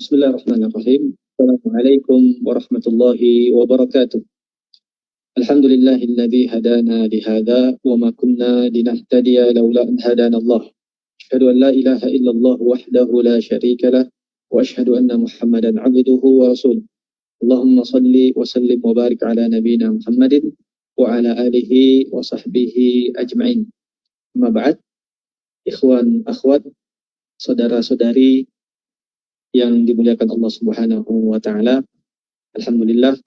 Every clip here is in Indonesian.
Bismillahirrahmanirrahim. Assalamualaikum warahmatullahi wabarakatuh. Alhamdulillahilladzi hadana lihada wa ma kunna linahtadiya laula an hadana Allah. Asyhadu an la ilaha illallah wahdahu la syarika lah wa asyhadu anna Muhammadan abduhu wa rasuluh. Allahumma salli wa sallim wa barik ala nabiyyina Muhammadin wa ala alihi wa sahbihi ajma'in. Amma ba'd, ikhwan akhwat, saudara-saudari yang dimuliakan Allah Subhanahu wa taala. Alhamdulillah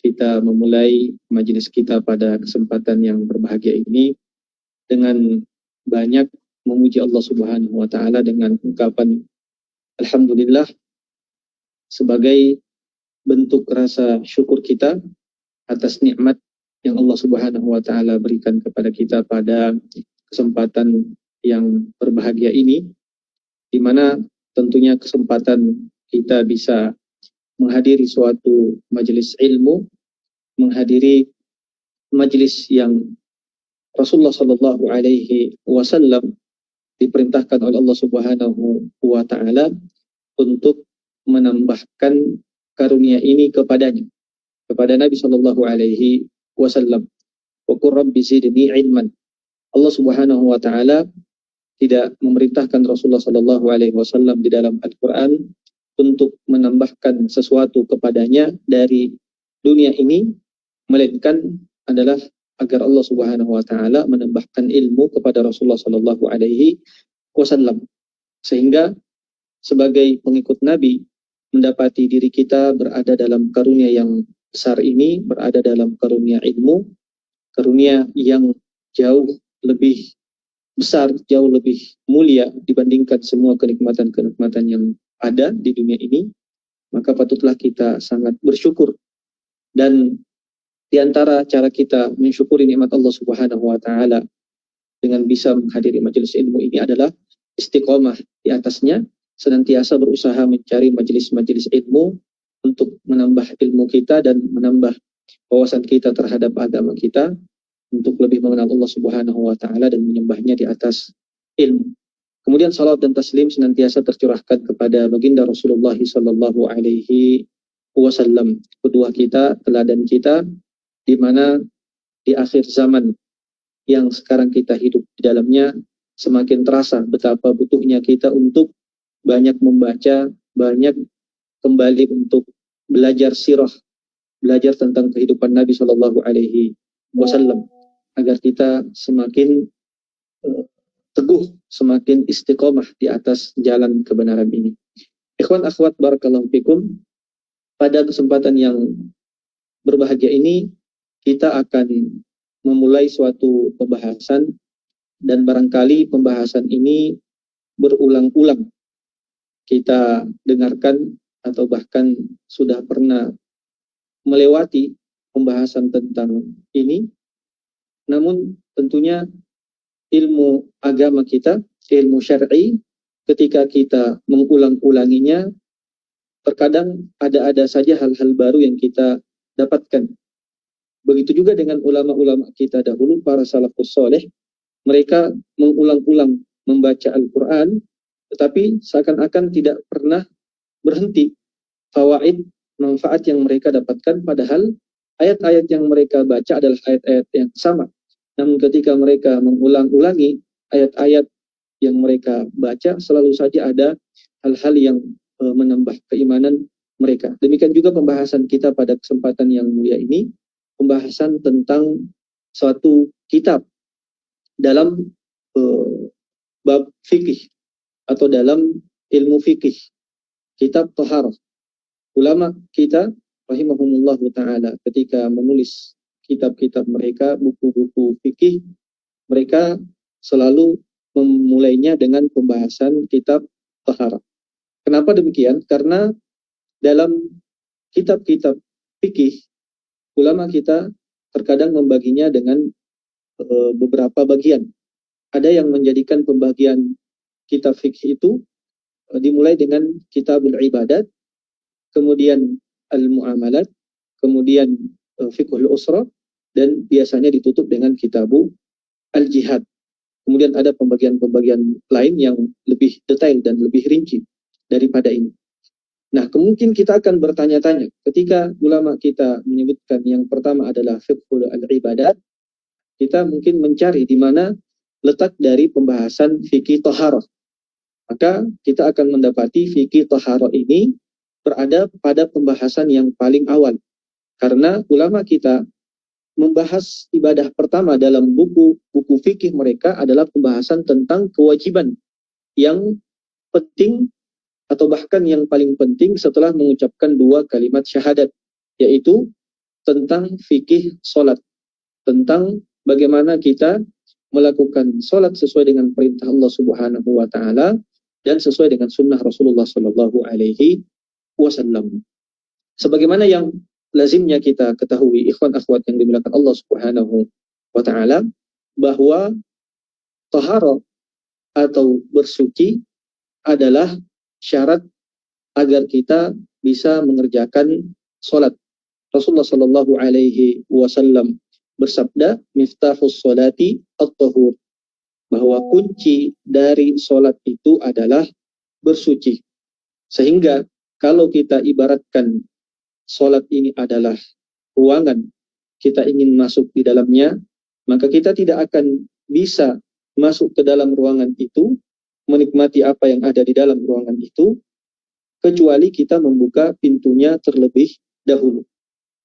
kita memulai majelis kita pada kesempatan yang berbahagia ini dengan banyak memuji Allah Subhanahu wa taala dengan ungkapan alhamdulillah sebagai bentuk rasa syukur kita atas nikmat yang Allah Subhanahu wa taala berikan kepada kita pada kesempatan yang berbahagia ini, di mana tentunya kesempatan kita bisa menghadiri suatu majelis ilmu, menghadiri majelis yang Rasulullah Shallallahu Alaihi Wasallam diperintahkan oleh Allah Subhanahu wa Ta'ala untuk menambahkan karunia ini kepadanya, kepada Nabi Shallallahu Alaihi Wasallam. Wa qur rabbi zidni ilman. Allah Subhanahu wa Ta'ala tidak memerintahkan Rasulullah Shallallahu Alaihi Wasallam di dalam Al-Quran untuk menambahkan sesuatu kepadanya dari dunia ini, melainkan adalah agar Allah Subhanahu Wa Taala menambahkan ilmu kepada Rasulullah Shallallahu Alaihi Wasallam, sehingga sebagai pengikut Nabi mendapati diri kita berada dalam karunia yang besar ini, berada dalam karunia ilmu, karunia yang jauh lebih besar, jauh lebih mulia dibandingkan semua kenikmatan-kenikmatan yang ada di dunia ini, maka patutlah kita sangat bersyukur. Dan di antara cara kita mensyukuri nikmat Allah Subhanahu wa Ta'ala dengan bisa menghadiri majelis ilmu ini adalah istiqomah di atasnya, senantiasa berusaha mencari majelis-majelis ilmu untuk menambah ilmu kita dan menambah wawasan kita terhadap agama kita, untuk lebih mengenal Allah Subhanahu wa Ta'ala dan menyembahnya di atas ilmu. Kemudian salat dan taslim senantiasa tercurahkan kepada baginda Rasulullah Sallallahu Alaihi Wasallam, kedua kita, teladan kita, di mana di akhir zaman yang sekarang kita hidup di dalamnya semakin terasa betapa butuhnya kita untuk banyak membaca, banyak kembali untuk belajar sirah, belajar tentang kehidupan Nabi Sallallahu Alaihi Wasallam, agar kita semakin teguh, semakin istiqomah di atas jalan kebenaran ini. Ikhwan akhwat barakallahu fikum, pada kesempatan yang berbahagia ini kita akan memulai suatu pembahasan, dan barangkali pembahasan ini berulang-ulang kita dengarkan atau bahkan sudah pernah melewati pembahasan tentang ini. Namun tentunya ilmu agama kita, ilmu syar'i, ketika kita mengulang-ulanginya, terkadang ada saja hal-hal baru yang kita dapatkan. Begitu juga dengan ulama-ulama kita dahulu, para salafus soleh, mereka mengulang-ulang membaca Al-Quran, tetapi seakan-akan tidak pernah berhenti fawaid, manfaat yang mereka dapatkan, padahal ayat-ayat yang mereka baca adalah ayat-ayat yang sama. Namun ketika mereka mengulang-ulangi ayat-ayat yang mereka baca, selalu saja ada hal-hal yang menambah keimanan mereka. Demikian juga pembahasan kita pada kesempatan yang mulia ini, pembahasan tentang suatu kitab dalam bab fikih atau dalam ilmu fikih, kitab Thaharah. Ulama kita rahimahumullah ta'ala ketika menulis kitab-kitab mereka, buku-buku fikih, mereka selalu memulainya dengan pembahasan kitab Thaharah. Kenapa demikian? Karena dalam kitab-kitab fikih, ulama kita terkadang membaginya dengan beberapa bagian. Ada yang menjadikan pembagian kitab fikih itu dimulai dengan kitabul ibadat, kemudian al-mu'amalat, kemudian fiqhul usra, dan biasanya ditutup dengan kitabu al-jihad. Kemudian ada pembagian-pembagian lain yang lebih detail dan lebih rinci daripada ini. Nah, kemungkinan kita akan bertanya-tanya ketika ulama kita menyebutkan yang pertama adalah fiqhul al-ibadat, kita mungkin mencari di mana letak dari pembahasan fikih taharah. Maka kita akan mendapati fikih taharah ini berada pada pembahasan yang paling awal. Karena ulama kita membahas ibadah pertama dalam buku fikih mereka adalah pembahasan tentang kewajiban yang penting atau bahkan yang paling penting setelah mengucapkan dua kalimat syahadat, yaitu tentang fikih solat, tentang bagaimana kita melakukan solat sesuai dengan perintah Allah Subhanahu wa Ta'ala dan sesuai dengan sunnah Rasulullah Sallallahu Alaihi Wasallam. Sebagaimana yang lazimnya kita ketahui, ikhwan akhwat yang dimuliakan Allah Subhanahu wa Ta'ala, bahwa taharah atau bersuci adalah syarat agar kita bisa mengerjakan solat. Rasulullah Sallallahu Alaihi Wasallam bersabda, "Miftahus solati at-tahur," bahwa kunci dari solat itu adalah bersuci. Sehingga kalau kita ibaratkan solat ini adalah ruangan, kita ingin masuk di dalamnya, maka kita tidak akan bisa masuk ke dalam ruangan itu, menikmati apa yang ada di dalam ruangan itu, kecuali kita membuka pintunya terlebih dahulu.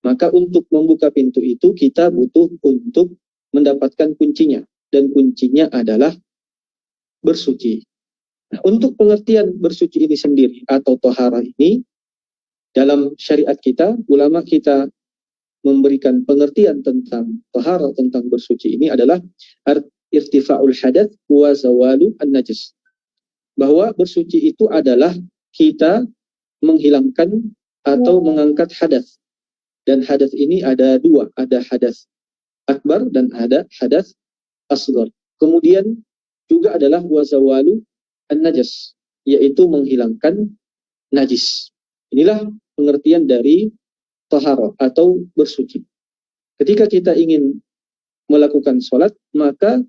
Maka untuk membuka pintu itu kita butuh untuk mendapatkan kuncinya, dan kuncinya adalah bersuci. Nah, untuk pengertian bersuci ini sendiri atau toharah ini, dalam syariat kita, ulama kita memberikan pengertian tentang toharah, tentang bersuci ini adalah irtifa'ul hadath wa zawalu an-najis. Bahwa bersuci itu adalah kita menghilangkan atau mengangkat hadas. Dan hadas ini ada dua, ada hadas akbar dan ada hadas asghar. Kemudian juga adalah wazawalu an-najas, yaitu menghilangkan najis. Inilah pengertian dari taharah atau bersuci. Ketika kita ingin melakukan sholat, maka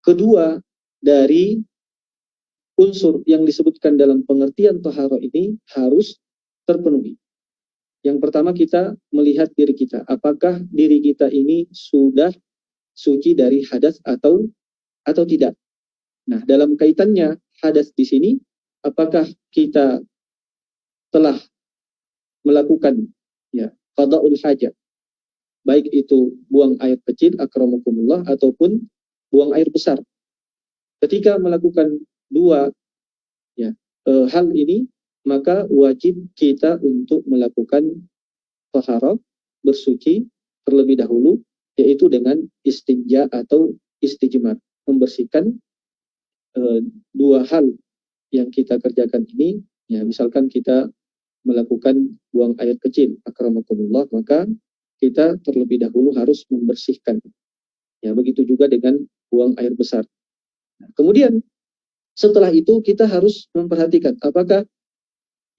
kedua dari unsur yang disebutkan dalam pengertian taharah ini harus terpenuhi. Yang pertama, kita melihat diri kita. Apakah diri kita ini sudah suci dari hadas atau tidak? Nah, dalam kaitannya hadas di sini, apakah kita telah melakukan qada'ul hajat, baik itu buang air kecil akramakumullah ataupun buang air besar. Ketika melakukan dua hal ini, maka wajib kita untuk melakukan taharah, bersuci terlebih dahulu, yaitu dengan istinja atau istijmar, membersihkan dua hal yang kita kerjakan ini. Ya, misalkan kita melakukan buang air kecil akramakumullah, maka kita terlebih dahulu harus membersihkan. Ya, begitu juga dengan buang air besar. Nah, kemudian setelah itu kita harus memperhatikan apakah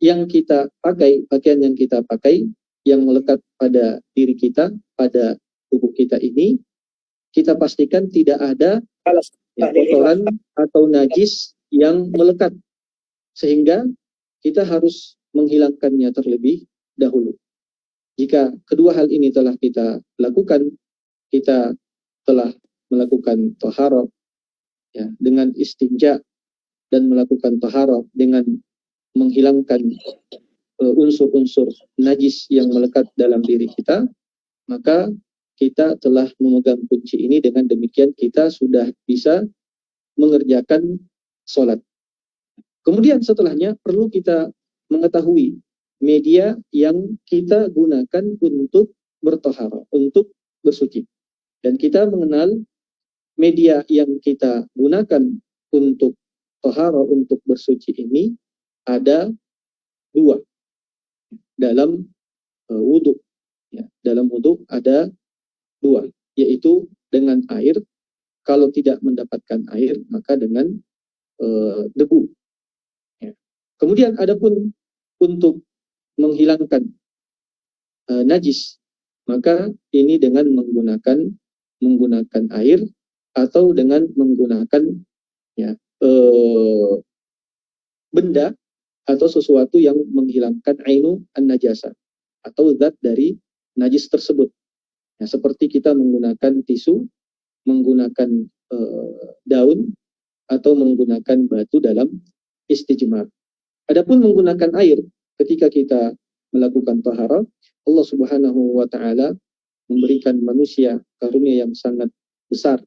yang kita pakai, pakaian yang kita pakai, yang melekat pada diri kita, pada tubuh kita ini, kita pastikan tidak ada kotoran atau najis yang melekat, sehingga kita harus menghilangkannya terlebih dahulu. Jika kedua hal ini telah kita lakukan, kita telah melakukan taharah dengan istinja dan melakukan taharah dengan menghilangkan unsur-unsur najis yang melekat dalam diri kita, maka kita telah memegang kunci ini. Dengan demikian kita sudah bisa mengerjakan sholat. Kemudian setelahnya perlu kita mengetahui media yang kita gunakan untuk bertoharah, untuk bersuci. Dan kita mengenal media yang kita gunakan untuk toharah, untuk bersuci ini ada dua dalam wudhu. Dalam wudhu ada dua, yaitu dengan air. Kalau tidak mendapatkan air, maka dengan debu. Kemudian adapun untuk menghilangkan najis, maka ini dengan menggunakan air atau dengan menggunakan benda atau sesuatu yang menghilangkan ainu an-najasa atau zat dari najis tersebut. Ya, seperti kita menggunakan tisu, menggunakan daun, atau menggunakan batu dalam istijmar. Adapun menggunakan air ketika kita melakukan taharah, Allah Subhanahu wa taala memberikan manusia karunia yang sangat besar,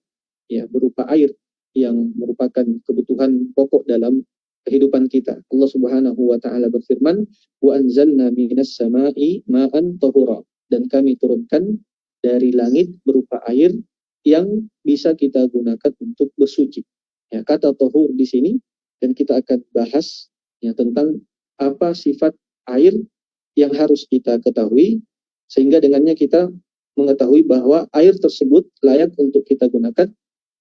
ya, berupa air yang merupakan kebutuhan pokok dalam kehidupan kita. Allah Subhanahu wa taala berfirman, "Wa anzalna minas sama'i ma'an tahura." Dan kami turunkan dari langit berupa air yang bisa kita gunakan untuk bersuci. Ya, kata tahur di sini, dan kita akan bahas ya tentang apa sifat air yang harus kita ketahui, sehingga dengannya kita mengetahui bahwa air tersebut layak untuk kita gunakan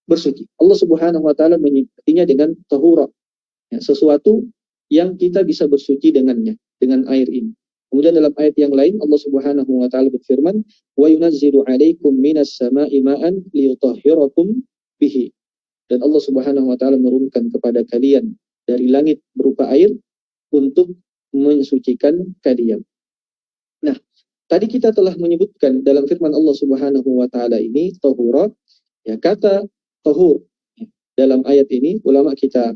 bersuci. Allah Subhanahu wa taala menyebutnya dengan tahura, ya, sesuatu yang kita bisa bersuci dengannya, dengan air ini. Kemudian dalam ayat yang lain Allah Subhanahu wa taala berfirman, "Wa yunazzilu 'alaikum minas sama'i ma'an liyutahhirakum bihi." Dan Allah Subhanahu wa taala menurunkan kepada kalian dari langit berupa air untuk mensucikan kalian. Nah, tadi kita telah menyebutkan dalam firman Allah Subhanahu wa taala ini tahura, ya, kata tahur dalam ayat ini ulama kita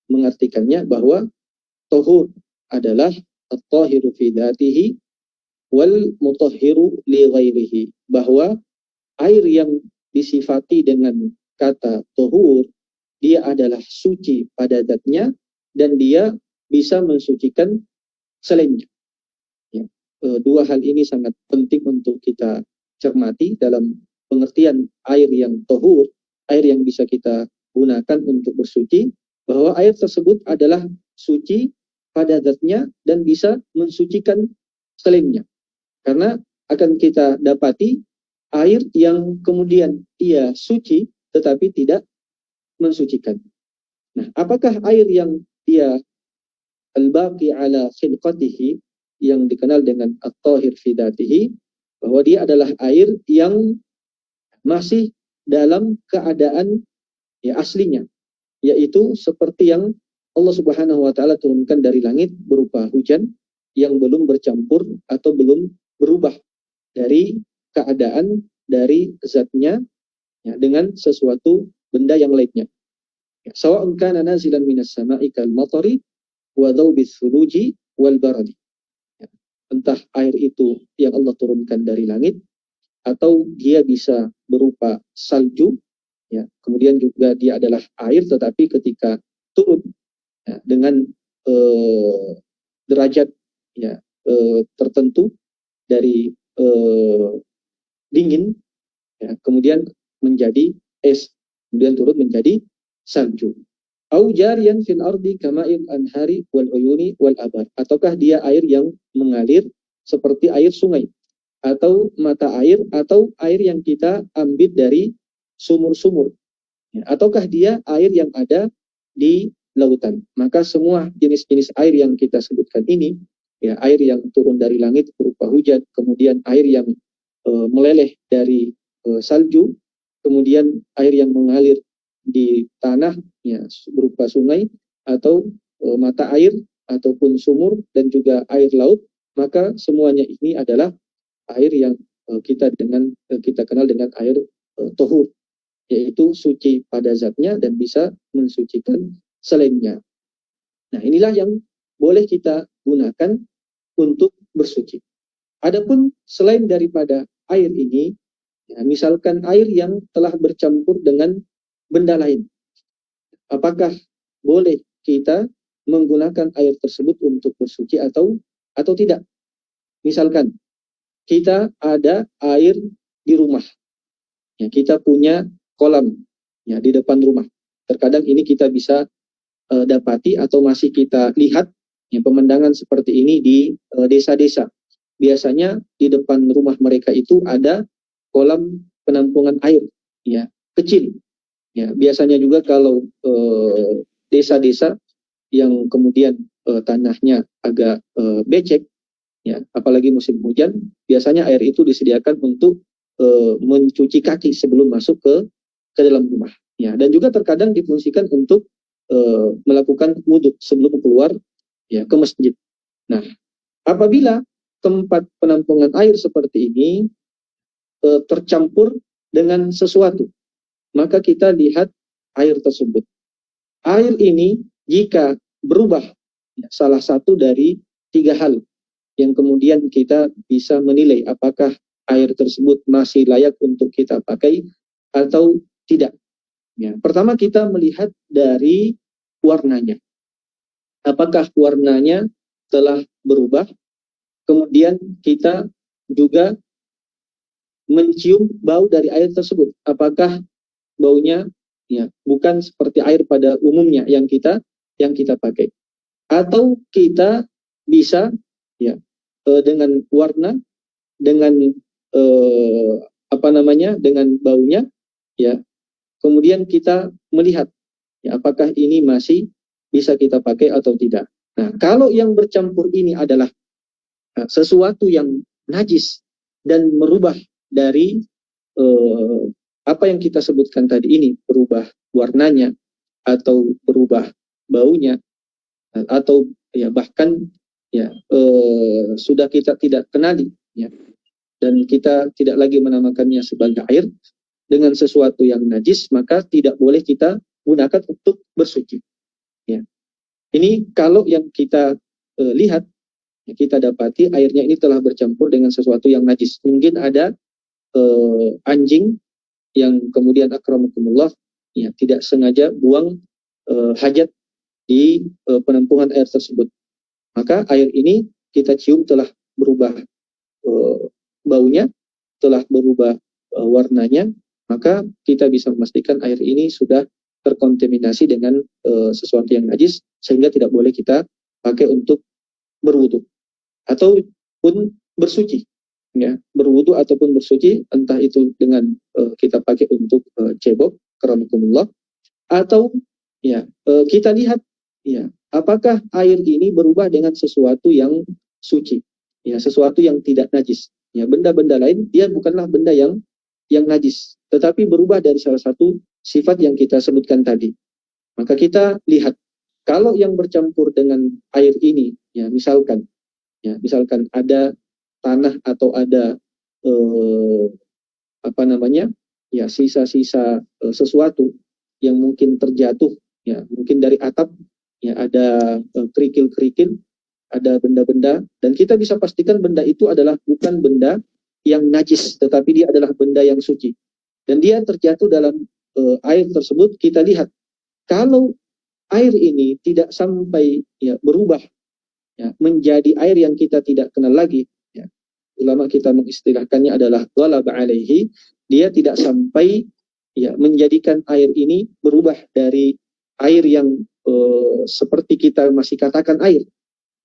mengartikannya bahwa tahur adalah at-tahiru fi dzatihi wal mutahhiru li ghairihi, bahwa air yang disifati dengan kata tahur dia adalah suci pada zatnya dan dia bisa mensucikan selainnya. Ya. Dua hal ini sangat penting untuk kita cermati dalam pengertian air yang tahur, air yang bisa kita gunakan untuk bersuci, bahwa air tersebut adalah suci pada zatnya dan bisa mensucikan selainnya. Karena akan kita dapati air yang kemudian ia suci tetapi tidak mensucikan. Nah, apakah air yang dia al-baqi ala khilqatihi, yang dikenal dengan at-tahir fi dzatihi, bahwa dia adalah air yang masih dalam keadaan ya aslinya, yaitu seperti yang Allah Subhanahu wa taala turunkan dari langit berupa hujan yang belum bercampur atau belum berubah dari keadaan dari zatnya ya, dengan sesuatu benda yang lainnya. Ya, sawa'un kana nazilan minas sama'i kal matari wa dhawbis thuluji wal baradi. Ya, entah air itu yang Allah turunkan dari langit atau dia bisa berupa salju, ya, kemudian juga dia adalah air tetapi ketika turun ya, dengan derajat ya, tertentu dari dingin ya, kemudian menjadi es, kemudian turun menjadi salju. Au jariyan fil ardi kama'il anhari wal uyuni wal abar, ataukah dia air yang mengalir seperti air sungai atau mata air atau air yang kita ambil dari sumur-sumur ya, ataukah dia air yang ada di lautan. Maka semua jenis-jenis air yang kita sebutkan ini ya, air yang turun dari langit berupa hujan, kemudian air yang meleleh dari salju, kemudian air yang mengalir di tanah ya, berupa sungai atau mata air ataupun sumur dan juga air laut, maka semuanya ini adalah air yang kita kenal dengan air tahur, yaitu suci pada zatnya dan bisa mensucikan selainnya. Nah, inilah yang boleh kita gunakan untuk bersuci. Adapun selain daripada air ini, ya, misalkan air yang telah bercampur dengan benda lain, apakah boleh kita menggunakan air tersebut untuk bersuci atau tidak? Misalkan kita ada air di rumah, ya, kita punya kolam ya di depan rumah. Terkadang ini kita bisa dapati atau masih kita lihat ya, pemandangan seperti ini di desa-desa. Biasanya di depan rumah mereka itu ada kolam penampungan air ya, kecil. Ya, biasanya juga kalau desa-desa yang kemudian tanahnya agak becek ya, apalagi musim hujan, biasanya air itu disediakan untuk mencuci kaki sebelum masuk ke dalam rumah ya, dan juga terkadang difungsikan untuk melakukan wudhu sebelum keluar ya ke masjid. Nah, apabila tempat penampungan air seperti ini tercampur dengan sesuatu, maka kita lihat air tersebut. Air ini jika berubah, ya, salah satu dari tiga hal yang kemudian kita bisa menilai apakah air tersebut masih layak untuk kita pakai atau tidak. Ya, pertama kita melihat dari warnanya. Apakah warnanya telah berubah? Kemudian kita juga mencium bau dari air tersebut. Apakah baunya ya bukan seperti air pada umumnya yang kita pakai? Atau kita bisa ya dengan warna, dengan dengan baunya, ya kemudian kita melihat ya, apakah ini masih bisa kita pakai atau tidak. Nah, kalau yang bercampur ini adalah sesuatu yang najis dan merubah dari apa yang kita sebutkan tadi ini, berubah warnanya atau berubah baunya atau ya bahkan ya sudah kita tidak kenali ya, dan kita tidak lagi menamakannya sebagai air dengan sesuatu yang najis, maka tidak boleh kita gunakan untuk bersuci. Ya. Ini kalau yang kita lihat, ya, kita dapati airnya ini telah bercampur dengan sesuatu yang najis. Mungkin ada anjing yang kemudian akramakumullah ya tidak sengaja buang hajat di penampungan air tersebut. Maka air ini kita cium telah berubah baunya, telah berubah warnanya, maka kita bisa memastikan air ini sudah terkontaminasi dengan sesuatu yang najis, sehingga tidak boleh kita pakai untuk berwudu ataupun bersuci. Ya, berwudu ataupun bersuci, entah itu dengan kita pakai untuk cebok, karamakumullah, atau ya kita lihat ya apakah air ini berubah dengan sesuatu yang suci, ya sesuatu yang tidak najis. Ya, benda-benda lain dia bukanlah benda yang najis, tetapi berubah dari salah satu sifat yang kita sebutkan tadi. Maka kita lihat kalau yang bercampur dengan air ini, ya misalkan ada tanah atau ada ya sisa-sisa sesuatu yang mungkin terjatuh, ya mungkin dari atap, ya ada kerikil-kerikil, ada benda-benda, dan kita bisa pastikan benda itu adalah bukan benda yang najis, tetapi dia adalah benda yang suci, dan dia terjatuh dalam air tersebut. Kita lihat kalau air ini tidak sampai ya berubah ya menjadi air yang kita tidak kenal lagi, ya ulama kita mengistilahkannya adalah ghalaba alaihi, dia tidak sampai ya menjadikan air ini berubah dari air yang seperti kita masih katakan air,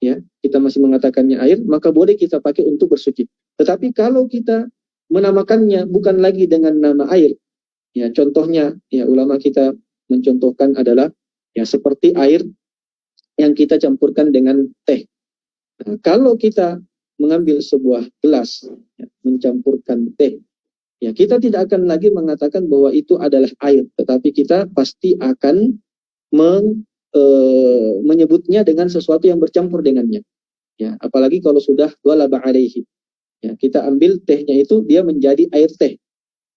ya kita masih mengatakannya air, maka boleh kita pakai untuk bersuci. Tetapi kalau kita menamakannya bukan lagi dengan nama air, ya contohnya ya ulama kita mencontohkan adalah ya seperti air yang kita campurkan dengan teh. Nah, kalau kita mengambil sebuah gelas, ya, mencampurkan teh, ya kita tidak akan lagi mengatakan bahwa itu adalah air, tetapi kita pasti akan menyebutnya dengan sesuatu yang bercampur dengannya. Ya, apalagi kalau sudah ghalaba alaihi. Ya, kita ambil tehnya itu dia menjadi air teh.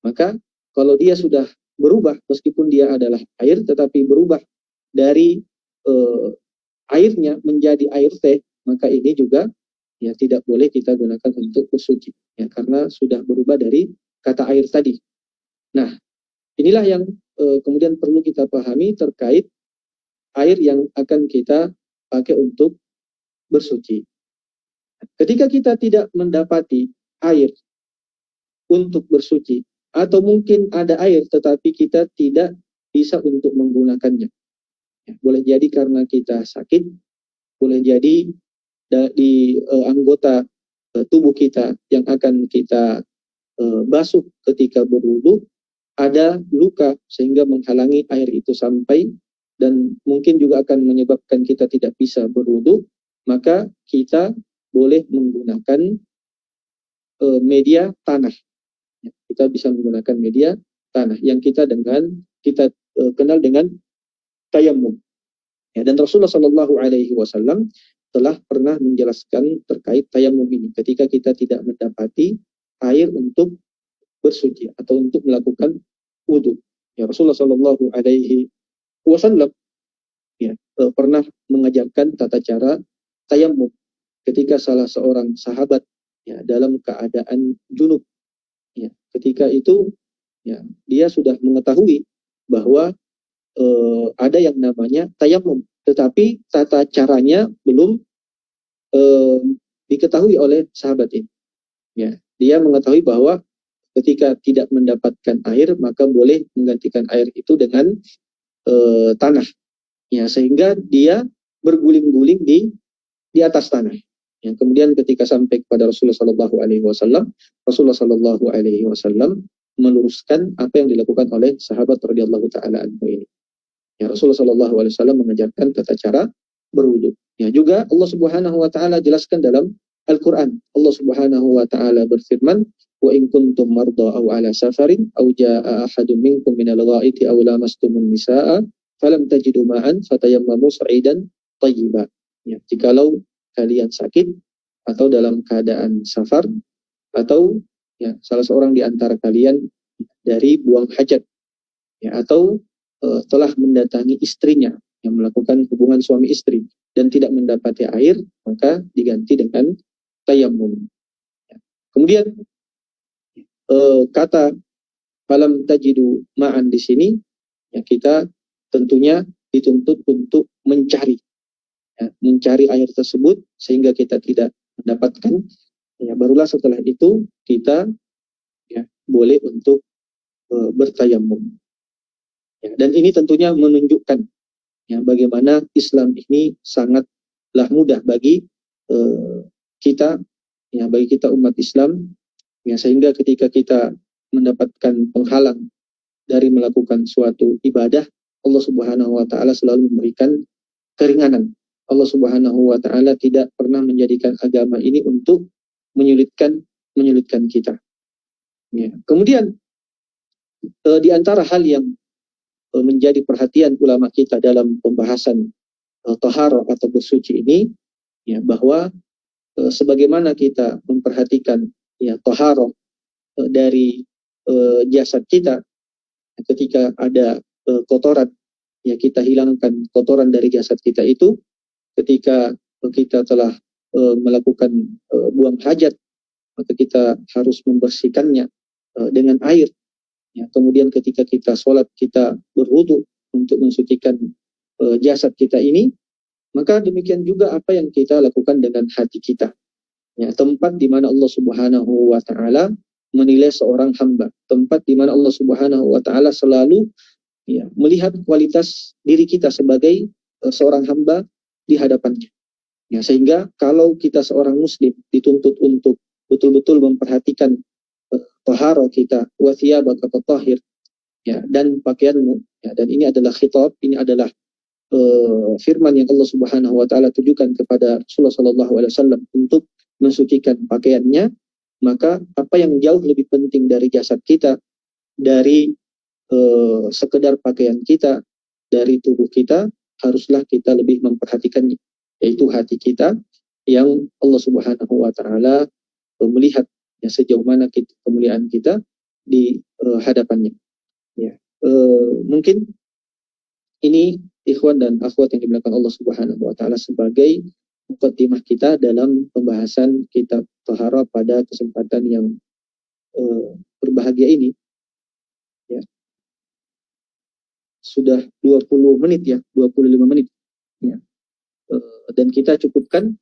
Maka kalau dia sudah berubah, meskipun dia adalah air, tetapi berubah dari airnya menjadi air teh, maka ini juga ya tidak boleh kita gunakan untuk bersuci, ya karena sudah berubah dari kata air tadi. Nah, inilah yang kemudian perlu kita pahami terkait air yang akan kita pakai untuk bersuci. Ketika kita tidak mendapati air untuk bersuci, atau mungkin ada air tetapi kita tidak bisa untuk menggunakannya, ya, boleh jadi karena kita sakit, boleh jadi di anggota tubuh kita yang akan kita basuh ketika berwudu ada luka sehingga menghalangi air itu sampai, dan mungkin juga akan menyebabkan kita tidak bisa berwudu, maka kita boleh menggunakan media tanah. Kita bisa menggunakan media tanah yang kita kenal dengan tayamum. Ya, dan Rasulullah Shallallahu Alaihi Wasallam telah pernah menjelaskan terkait tayamum ini ketika kita tidak mendapati air untuk bersuci atau untuk melakukan wudhu. Ya, Rasulullah Shallallahu Alaihi Wasallam ya, pernah mengajarkan tata cara tayamum ketika salah seorang sahabat ya, dalam keadaan junub. Ya, ketika itu ya, dia sudah mengetahui bahwa ada yang namanya tayamum, tetapi tata caranya belum eh, diketahui oleh sahabat ini. Ya, dia mengetahui bahwa ketika tidak mendapatkan air maka boleh menggantikan air itu dengan tanah. Ya, sehingga dia berguling-guling di atas tanah. Yang kemudian ketika sampai kepada Rasulullah Shallallahu Alaihi Wasallam, Rasulullah Shallallahu Alaihi Wasallam meluruskan apa yang dilakukan oleh sahabat radhiyallahu taala anhu ini. Ya, Rasulullah Shallallahu Alaihi Wasallam mengajarkan tata cara berwudu. Ya, juga Allah Subhanahu Wa Taala jelaskan dalam Al-Quran. Allah Subhanahu Wa Taala berfirman, wa in kuntum marda aw ala safarin aw jaa ahadun minkum minal ghaiti aw lamastumun nisaa falam tajidu ma'an fatayammamu sa'idan thayyiba. Ya, jikalau kalian sakit atau dalam keadaan safar atau ya salah seorang di antara kalian dari buang hajat ya atau telah mendatangi istrinya yang melakukan hubungan suami istri dan tidak mendapati air, maka diganti dengan tayamum. Ya. Kemudian kata falam tajidu ma'an di sini ya kita tentunya dituntut untuk mencari ya, mencari air tersebut sehingga kita tidak mendapatkan ya, barulah setelah itu kita ya, boleh untuk bertayamum ya, dan ini tentunya menunjukkan ya, bagaimana Islam ini sangatlah mudah bagi kita ya, bagi kita umat Islam ya, sehingga ketika kita mendapatkan penghalang dari melakukan suatu ibadah, Allah Subhanahu wa taala selalu memberikan keringanan. Allah Subhanahu wa taala tidak pernah menjadikan agama ini untuk menyulitkan kita. Ya. Kemudian di antara hal yang menjadi perhatian ulama kita dalam pembahasan taharah atau bersuci ini ya, bahwa sebagaimana kita memperhatikan ya taharah dari jasad kita ketika ada kotoran ya kita hilangkan kotoran dari jasad kita itu ketika kita telah melakukan buang hajat maka kita harus membersihkannya dengan air ya, kemudian ketika kita sholat kita berwudu untuk mensucikan jasad kita ini, maka demikian juga apa yang kita lakukan dengan hati kita ya, tempat di mana Allah Subhanahu wa taala menilai seorang hamba, tempat di mana Allah Subhanahu wa taala selalu ya, melihat kualitas diri kita sebagai seorang hamba di hadapannya. Ya, sehingga kalau kita seorang muslim dituntut untuk betul-betul memperhatikan taharah kita, wa thiyabaka fatahhir ya, dan pakaianmu ya, dan ini adalah khitab, ini adalah firman yang Allah Subhanahu wa taala tujukan kepada Rasulullah sallallahu alaihi wasallam untuk mensucikan pakaiannya, maka apa yang jauh lebih penting dari jasad kita, dari sekedar pakaian kita, dari tubuh kita, haruslah kita lebih memperhatikannya, yaitu hati kita yang Allah Subhanahu wa taala melihat ya, sejauh mana kemuliaan kita di hadapannya. Ya. Mungkin ini ikhwan dan akhwat yang dimuliakan Allah Subhanahu wa taala sebagai mukaddimah kita dalam pembahasan kitab Taharah pada kesempatan yang berbahagia ini. Ya. Sudah 20 menit ya, 25 menit. Ya. Dan kita cukupkan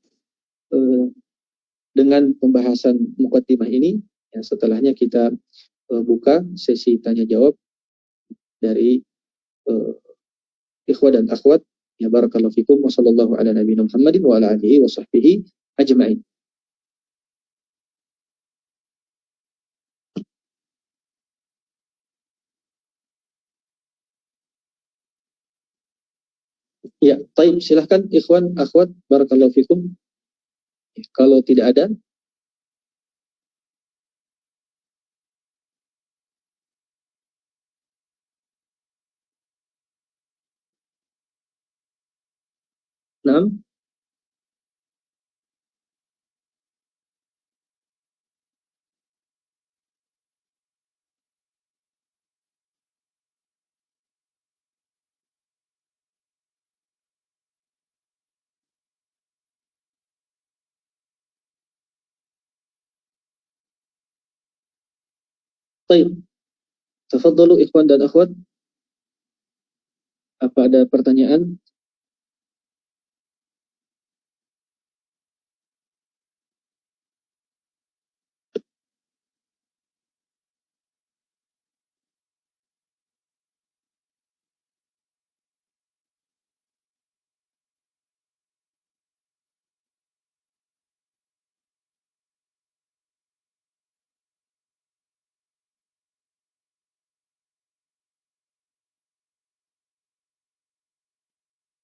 dengan pembahasan mukaddimah ini. Ya, setelahnya kita buka sesi tanya jawab dari ikhwah dan akhwat. Ya, barakallahu fikum wa sallallahu ala nabiyina Muhammadin wa ala alihi wa sahbihi ajma'in. Ya, baik, silahkan ikhwan, akhwat, barakallahu fikum. Ya, kalau tidak ada, nah, Baik, tafadhalu ikhwan dan akhwat, apa ada pertanyaan?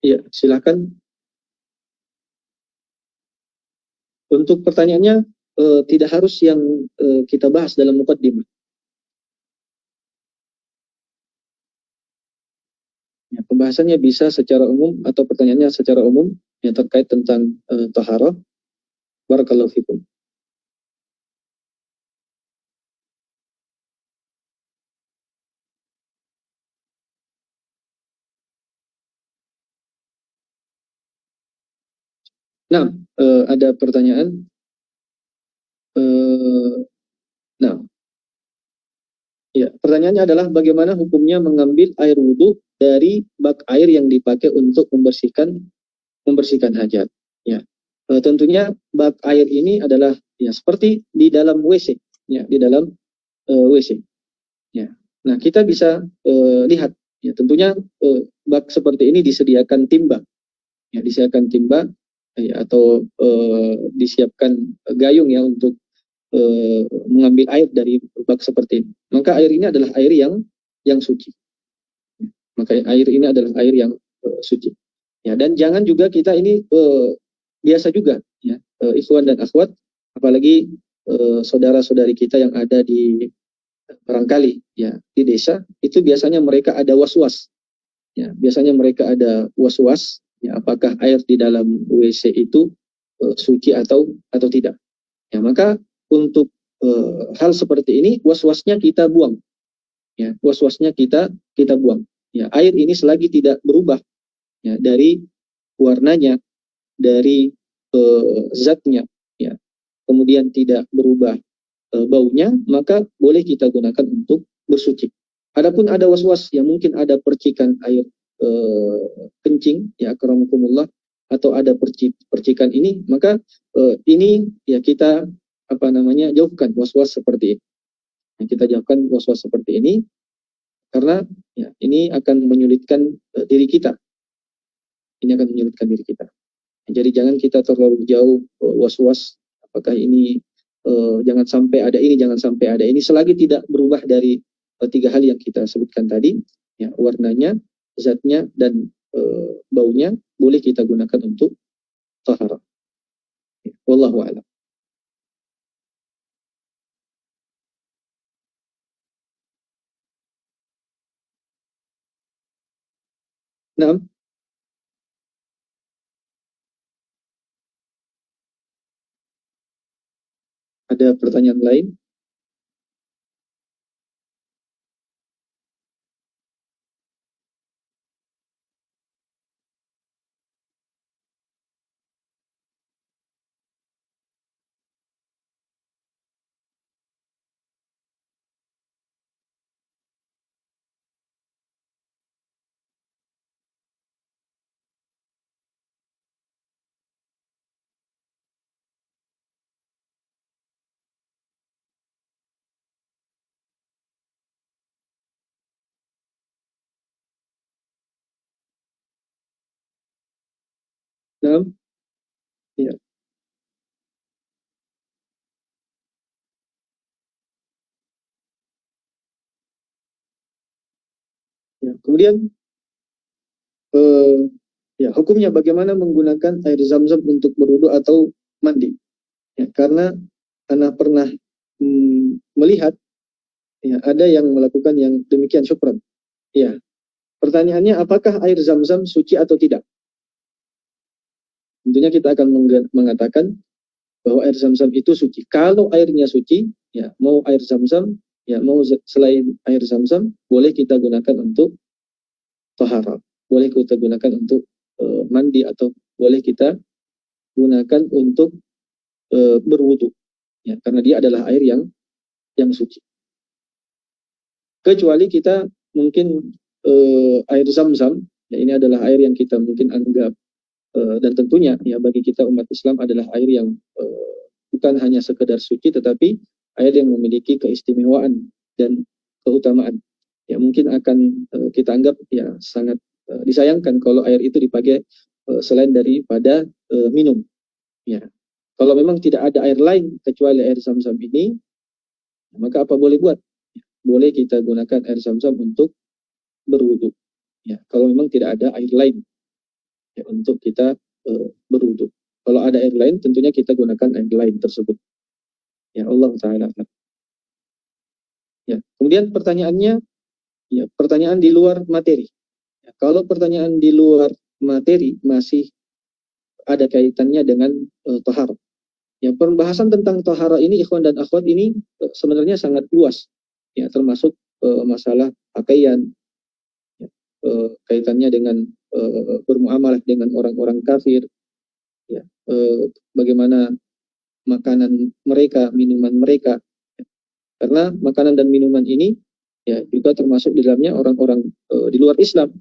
Ya, silakan. Untuk pertanyaannya tidak harus yang kita bahas dalam mukaddimah. Ya, pembahasannya bisa secara umum atau pertanyaannya secara umum yang terkait tentang taharah. Barakallahu fikum. Nah, ada pertanyaan. Eh, nah, ya, pertanyaannya adalah bagaimana hukumnya mengambil air wudhu dari bak air yang dipakai untuk membersihkan hajat. Ya, tentunya bak air ini adalah ya seperti di dalam WC, ya di dalam WC. Ya, nah kita bisa lihat, ya tentunya bak seperti ini disediakan timba, ya disediakan timba, ya, atau disiapkan gayung ya untuk mengambil air dari bak seperti ini. Maka air ini adalah air yang suci. Maka air ini adalah air yang suci. Ya, dan jangan juga kita ini biasa juga, ya, ikhwan dan akhwat, apalagi saudara-saudari kita yang ada di barangkali ya di desa itu biasanya mereka ada was-was, ya biasanya mereka ada was-was, ya apakah air di dalam WC itu suci atau tidak. Ya maka untuk hal seperti ini was-wasnya kita buang, ya was-wasnya kita buang. Ya air ini selagi tidak berubah, ya dari warnanya, dari zatnya, ya kemudian tidak berubah baunya, maka boleh kita gunakan untuk bersuci. Adapun ada was-was yang mungkin ada percikan air kencing, ya akramakumullah, atau ada percikan ini, maka ini ya kita apa namanya jauhkan was-was seperti ini. Yang kita jauhkan was-was seperti ini karena ya ini akan menyulitkan diri kita. Ini akan menyulitkan diri kita. Jadi jangan kita terlalu jauh was-was apakah ini jangan sampai ada ini, jangan sampai ada ini, selagi tidak berubah dari tiga hal yang kita sebutkan tadi, ya warnanya, zatnya, dan baunya, boleh kita gunakan untuk taharah. Wallahu a'lam. Nah, ada pertanyaan lain? Nah, ya, ya. Kemudian eh, ya hukumnya bagaimana menggunakan air zam-zam untuk berwudu atau mandi? Ya, karena anak pernah melihat ya ada yang melakukan yang demikian, syukran. Ya, pertanyaannya apakah air zam-zam suci atau tidak? Tentunya kita akan mengatakan bahwa air zam-zam itu suci. Kalau airnya suci, ya mau air zam-zam, ya mau selain air zam-zam, boleh kita gunakan untuk taharah. Boleh kita gunakan untuk mandi, atau boleh kita gunakan untuk berwudu. Ya, karena dia adalah air yang suci. kecuali kita mungkin air zam-zam, ya ini adalah air yang kita mungkin anggap dan tentunya ya bagi kita umat Islam adalah air yang bukan hanya sekedar suci, tetapi air yang memiliki keistimewaan dan keutamaan. Ya mungkin akan kita anggap ya sangat disayangkan kalau air itu dipakai selain daripada minum. Ya, kalau memang tidak ada air lain kecuali air zam-zam ini, maka apa boleh buat? Boleh kita gunakan air zam-zam untuk berwudu. Ya, kalau memang tidak ada air lain ya, untuk kita berwudu. Kalau ada air lain, tentunya kita gunakan air lain tersebut. Ya Allah Taala. Ya, kemudian pertanyaannya, ya pertanyaan di luar materi. Ya, kalau pertanyaan di luar materi masih ada kaitannya dengan taharah. Ya, pembahasan tentang taharah ini, ikhwan dan akhwat, ini sebenarnya sangat luas. Ya, termasuk masalah pakaian, ya, kaitannya dengan bermuamalah dengan orang-orang kafir, ya, bagaimana makanan mereka, minuman mereka. Ya. Karena makanan dan minuman ini ya juga termasuk di dalamnya orang-orang di luar Islam.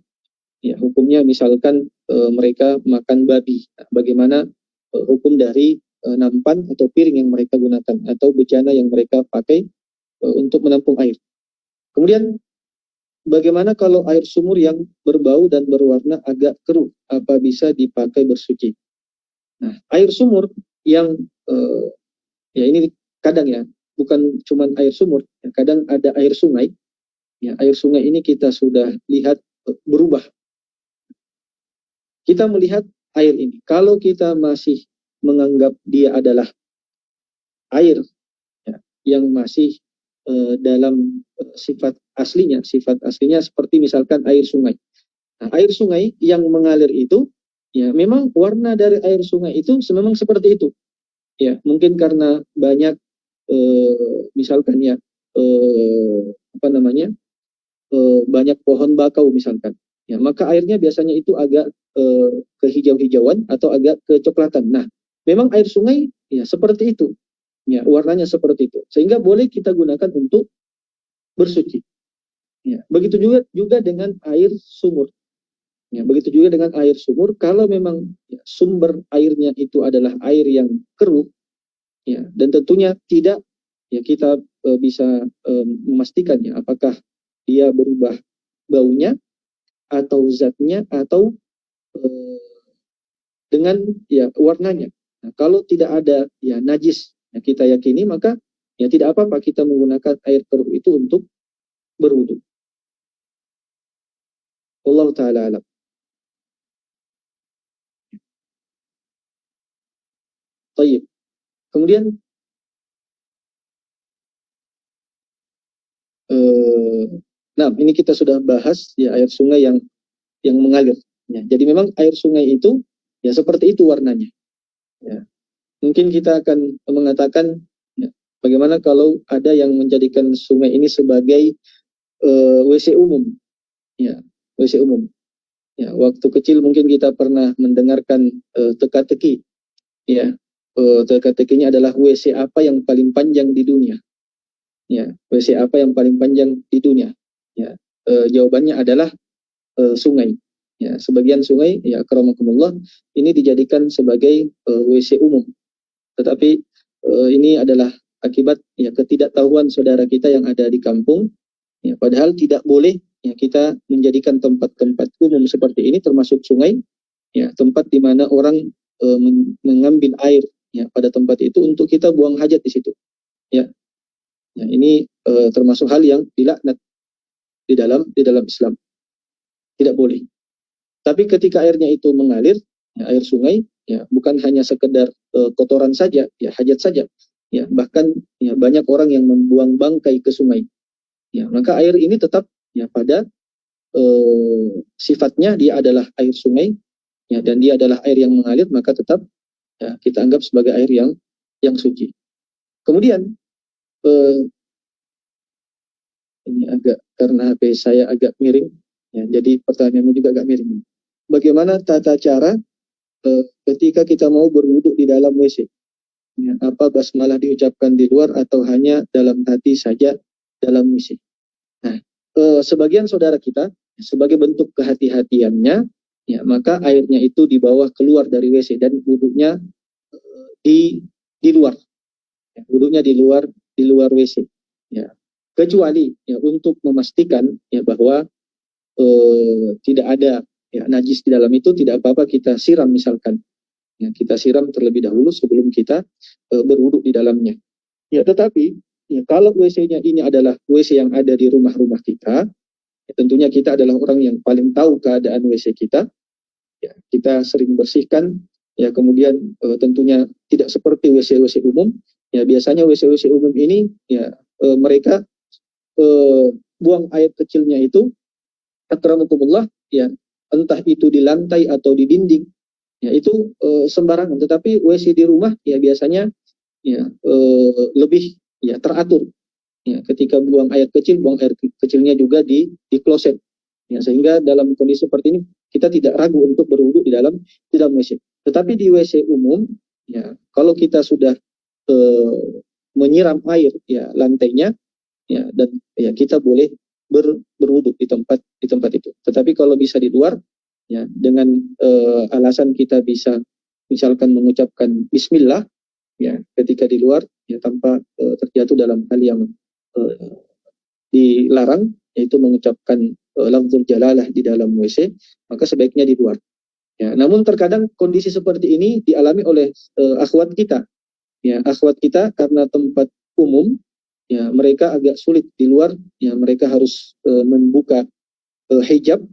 Ya, hukumnya misalkan mereka makan babi. Nah, bagaimana hukum dari nampan atau piring yang mereka gunakan atau bejana yang mereka pakai untuk menampung air. Kemudian bagaimana kalau air sumur yang berbau dan berwarna agak keruh, apa bisa dipakai bersuci? Nah, air sumur yang ya ini kadang ya, bukan cuma air sumur, ya, kadang ada air sungai. Ya, air sungai ini kita sudah lihat berubah. Kita melihat air ini, kalau kita masih menganggap dia adalah air ya, yang masih dalam sifat aslinya seperti misalkan air sungai. Nah, air sungai yang mengalir itu, ya memang warna dari air sungai itu memang seperti itu. Ya, mungkin karena banyak misalkan ya apa namanya banyak pohon bakau misalkan. Ya, maka airnya biasanya itu agak kehijau-hijauan atau agak kecoklatan. Nah, memang air sungai ya seperti itu. Ya, warnanya seperti itu. Sehingga boleh kita gunakan untuk bersuci. Ya, begitu juga dengan air sumur. Ya, begitu juga dengan air sumur. Kalau memang ya, sumber airnya itu adalah air yang keruh, ya, dan tentunya tidak, ya kita bisa memastikan ya apakah dia berubah baunya atau zatnya atau dengan ya warnanya. Nah, kalau tidak ada ya najis yang kita yakini, maka ya tidak apa-apa kita menggunakan air keruh itu untuk berwudu. Allah Ta'ala alam. Tayyib. Kemudian nah ini kita sudah bahas ya air sungai yang mengalir. Ya, jadi memang air sungai itu ya seperti itu warnanya. Ya. Mungkin kita akan mengatakan ya, bagaimana kalau ada yang menjadikan sungai ini sebagai WC umum. Ya, WC umum. Ya, waktu kecil mungkin kita pernah mendengarkan teka-teki. Ya, teka-tekinya adalah WC apa yang paling panjang di dunia. Ya, WC apa yang paling panjang di dunia? Ya, jawabannya adalah sungai. Ya, sebagian sungai, ya akramakumullah, ini dijadikan sebagai WC umum. Tetapi ini adalah akibat ya ketidaktahuan saudara kita yang ada di kampung. Ya, padahal tidak boleh ya kita menjadikan tempat-tempat umum seperti ini termasuk sungai, ya tempat di mana orang mengambil air ya pada tempat itu untuk kita buang hajat di situ. Ya, ya ini termasuk hal yang dilaknat di dalam Islam. Tidak boleh. Tapi ketika airnya itu mengalir, ya, air sungai, ya bukan hanya sekedar kotoran saja, ya hajat saja, ya bahkan ya banyak orang yang membuang bangkai ke sungai. Ya, maka air ini tetap ya pada sifatnya dia adalah air sungai, ya dan dia adalah air yang mengalir, maka tetap ya kita anggap sebagai air yang suci. Kemudian ini agak karena HP saya agak miring, ya jadi pertanyaannya juga agak miring. Bagaimana tata cara ketika kita mau berwudhu di dalam WC? Ya, apa basmalah diucapkan di luar atau hanya dalam hati saja dalam WC? Nah, sebagian saudara kita sebagai bentuk kehati-hatiannya, ya maka airnya itu dibawa keluar dari WC dan wudhunya di luar, ya, wudhunya di luar WC, ya. Kecuali ya untuk memastikan ya bahwa tidak ada ya najis di dalam itu, tidak apa-apa kita siram misalkan, ya, kita siram terlebih dahulu sebelum kita berwudhu di dalamnya. Ya, tetapi ya, kalau WC-nya ini adalah WC yang ada di rumah-rumah kita, ya, tentunya kita adalah orang yang paling tahu keadaan WC kita. Ya, kita sering bersihkan. Ya, kemudian tentunya tidak seperti WC-WC umum. Ya, biasanya WC-WC umum ini ya mereka buang air kecilnya itu akramakumullah ya, entah itu di lantai atau di dinding. Ya, itu sembarangan. Tetapi WC di rumah ya biasanya ya lebih ya teratur. Ya, ketika buang air kecilnya juga di kloset. Ya, sehingga dalam kondisi seperti ini kita tidak ragu untuk berwudu di dalam WC. Tetapi di WC umum, ya kalau kita sudah menyiram air ya lantainya, ya dan ya kita boleh berwudu di tempat itu. Tetapi kalau bisa di luar, ya dengan alasan kita bisa misalkan mengucapkan Bismillah, ya ketika di luar ya tanpa terjatuh dalam hal yang dilarang, yaitu mengucapkan lafzul jalalah di dalam WC, maka sebaiknya di luar. Ya, namun terkadang kondisi seperti ini dialami oleh akhwat kita. Ya, akhwat kita karena tempat umum, ya mereka agak sulit di luar, ya mereka harus membuka hijab,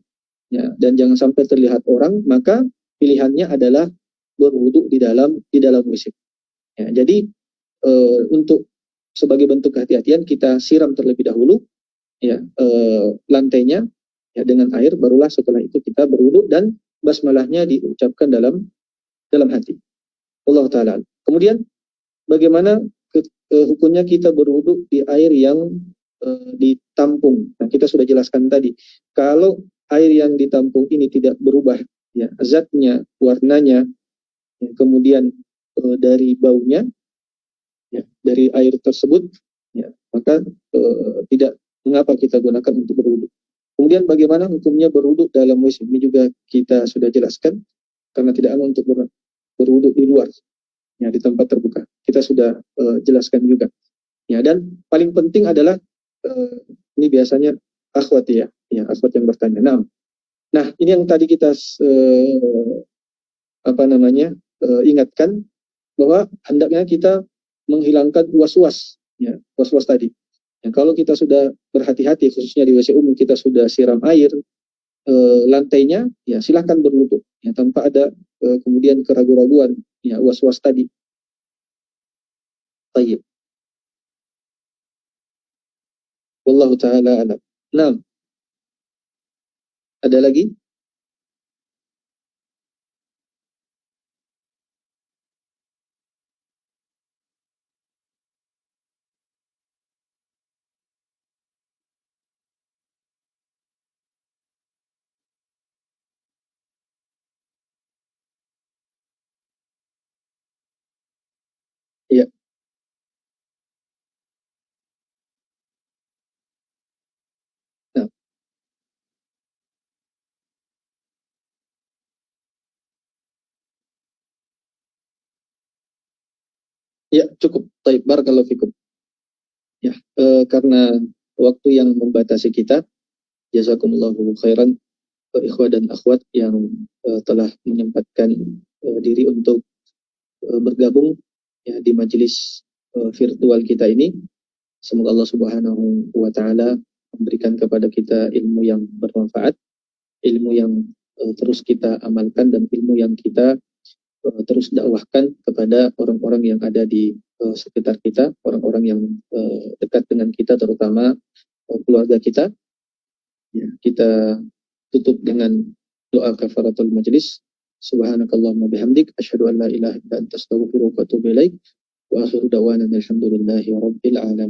ya, dan jangan sampai terlihat orang, maka pilihannya adalah berwudu di dalam WC. Ya, jadi untuk sebagai bentuk kehati-hatian kita siram terlebih dahulu ya lantainya ya dengan air, barulah setelah itu kita berwudu dan basmalahnya diucapkan dalam hati. Allah taala. Kemudian bagaimana hukumnya kita berwudu di air yang ditampung. Nah, kita sudah jelaskan tadi. Kalau air yang ditampung ini tidak berubah ya zatnya, warnanya, ya, kemudian dari baunya ya, dari air tersebut, ya, maka tidak mengapa kita gunakan untuk berwudu. Kemudian bagaimana hukumnya berwudu dalam WC? Ini juga kita sudah jelaskan, karena tidak aman untuk berwudu di luar, ya, di tempat terbuka. Kita sudah jelaskan juga. Ya, dan paling penting adalah ini biasanya akhwat ya akhwat yang bertanya. Nah, ini yang tadi kita ingatkan bahwa hendaknya kita menghilangkan was-was, ya, was-was tadi. Ya, kalau kita sudah berhati-hati, khususnya di WC umum kita sudah siram air lantainya, ya silahkan berwudu, ya tanpa ada kemudian keraguan-raguan, ya was-was tadi. Baik. Wallahu taala alam. Nah, ada lagi? Iya. Nah, ya cukup. Baik, barakallahu fikum. Ya, karena waktu yang membatasi kita, jazakumullahu khairan ikhwah dan akhwat yang telah menyempatkan diri untuk bergabung ya di majelis virtual kita ini. Semoga Allah Subhanahu wa taala memberikan kepada kita ilmu yang bermanfaat, ilmu yang terus kita amalkan, dan ilmu yang kita terus dakwahkan kepada orang-orang yang ada di sekitar kita, orang-orang yang dekat dengan kita, terutama keluarga kita. Ya, kita tutup dengan doa kafaratul majlis. Subhanakallahumma bihamdik asyhadu an la ilaha illa anta astaghfiruka wa atubu ilaik wa akhiru da'wana alhamdulillahi rabbil alamin.